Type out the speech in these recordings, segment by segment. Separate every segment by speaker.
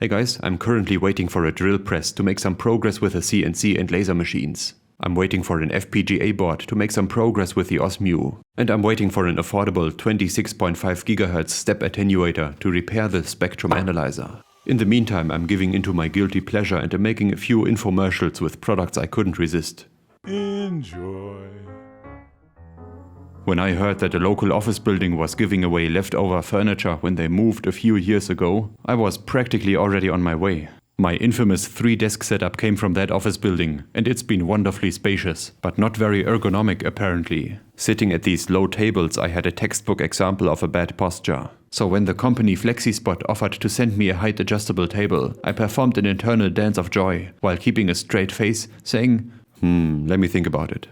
Speaker 1: Hey guys, I'm currently waiting for a drill press to make some progress with the CNC and laser machines. I'm waiting for an FPGA board to make some progress with the OSMU. And I'm waiting for an affordable 26.5 GHz step attenuator to repair the spectrum analyzer. In the meantime, I'm giving into my guilty pleasure and I'm making a few infomercials with products I couldn't resist.
Speaker 2: Enjoy.
Speaker 1: When I heard that a local office building was giving away leftover furniture when they moved a few years ago, I was practically already on my way. My infamous 3-desk setup came from that office building, and it's been wonderfully spacious, but not very ergonomic apparently. Sitting at these low tables, I had a textbook example of a bad posture. So when the company Flexispot offered to send me a height-adjustable table, I performed an internal dance of joy, while keeping a straight face, saying, let me think about it.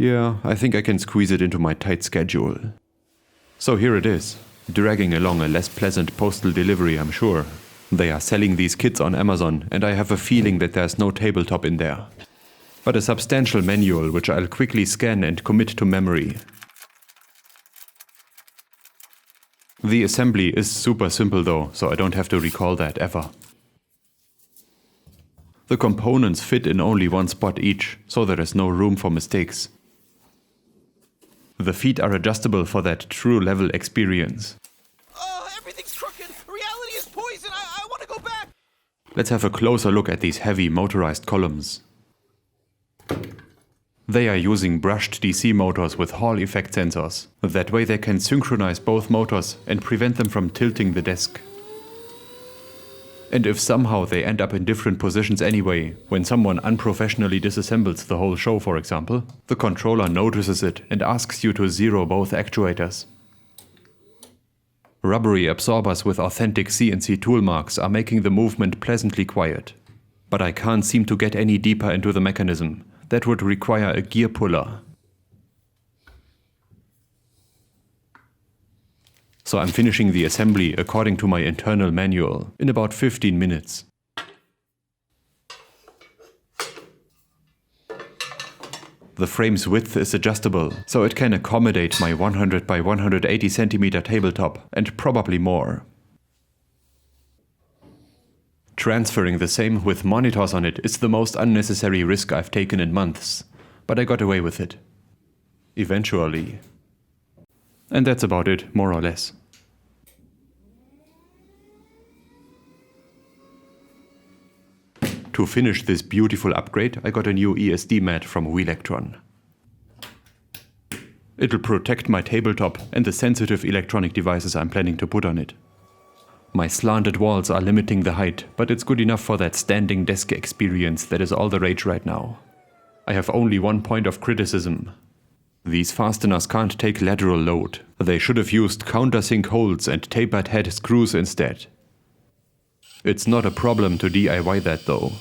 Speaker 1: Yeah, I think I can squeeze it into my tight schedule. So here it is, dragging along a less pleasant postal delivery, I'm sure. They are selling these kits on Amazon, and I have a feeling that there's no tabletop in there. But a substantial manual which I'll quickly scan and commit to memory. The assembly is super simple though, so I don't have to recall that ever. The components fit in only one spot each, so there is no room for mistakes. The feet are adjustable for that true level experience.
Speaker 2: Everything's crooked. Reality is poison. I want to go back.
Speaker 1: Let's have a closer look at these heavy motorized columns. They are using brushed DC motors with Hall effect sensors. That way they can synchronize both motors and prevent them from tilting the desk. And if somehow they end up in different positions anyway, when someone unprofessionally disassembles the whole show for example, the controller notices it and asks you to zero both actuators. Rubbery absorbers with authentic CNC tool marks are making the movement pleasantly quiet. But I can't seem to get any deeper into the mechanism. That would require a gear puller. So I'm finishing the assembly according to my internal manual in about 15 minutes. The frame's width is adjustable, so it can accommodate my 100 by 180 centimeter tabletop and probably more. Transferring the same with monitors on it is the most unnecessary risk I've taken in months, but I got away with it. Eventually. And that's about it, more or less. To finish this beautiful upgrade, I got a new ESD mat from Wheelectron. It'll protect my tabletop and the sensitive electronic devices I'm planning to put on it. My slanted walls are limiting the height, but it's good enough for that standing desk experience that is all the rage right now. I have only one point of criticism. These fasteners can't take lateral load. They should have used countersink holes and tapered head screws instead. It's not a problem to DIY that though.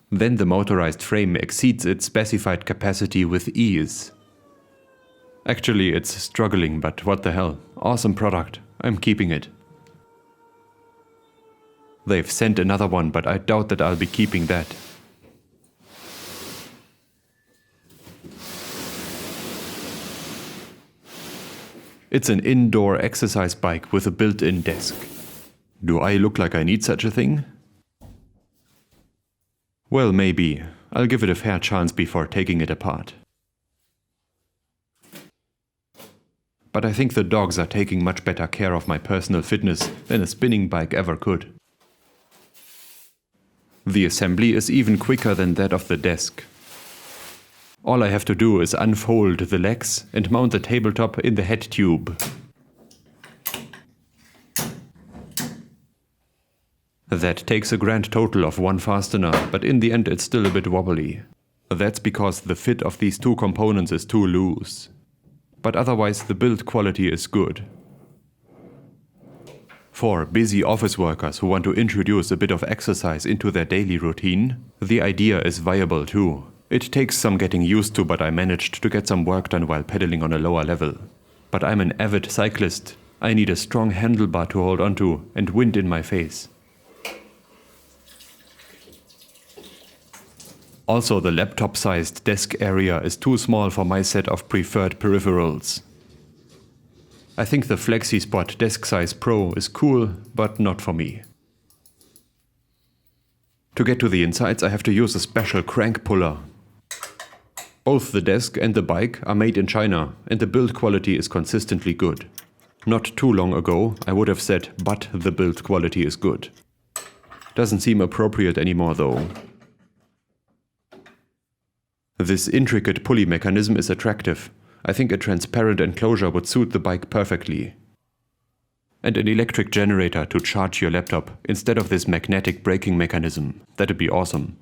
Speaker 1: Then the motorized frame exceeds its specified capacity with ease. Actually, it's struggling, but what the hell. Awesome product. I'm keeping it. They've sent another one, but I doubt that I'll be keeping that. It's an indoor exercise bike with a built-in desk. Do I look like I need such a thing? Well, maybe. I'll give it a fair chance before taking it apart. But I think the dogs are taking much better care of my personal fitness than a spinning bike ever could. The assembly is even quicker than that of the desk. All I have to do is unfold the legs and mount the tabletop in the head tube. That takes a grand total of one fastener, but in the end it's still a bit wobbly. That's because the fit of these two components is too loose. But otherwise the build quality is good. For busy office workers who want to introduce a bit of exercise into their daily routine, the idea is viable too. It takes some getting used to, but I managed to get some work done while pedaling on a lower level. But I'm an avid cyclist. I need a strong handlebar to hold onto and wind in my face. Also, the laptop-sized desk area is too small for my set of preferred peripherals. I think the Flexispot Desk Size Pro is cool, but not for me. To get to the insides, I have to use a special crank puller. Both the desk and the bike are made in China, and the build quality is consistently good. Not too long ago, I would have said, but the build quality is good. Doesn't seem appropriate anymore though. This intricate pulley mechanism is attractive. I think a transparent enclosure would suit the bike perfectly. And an electric generator to charge your laptop instead of this magnetic braking mechanism. That'd be awesome.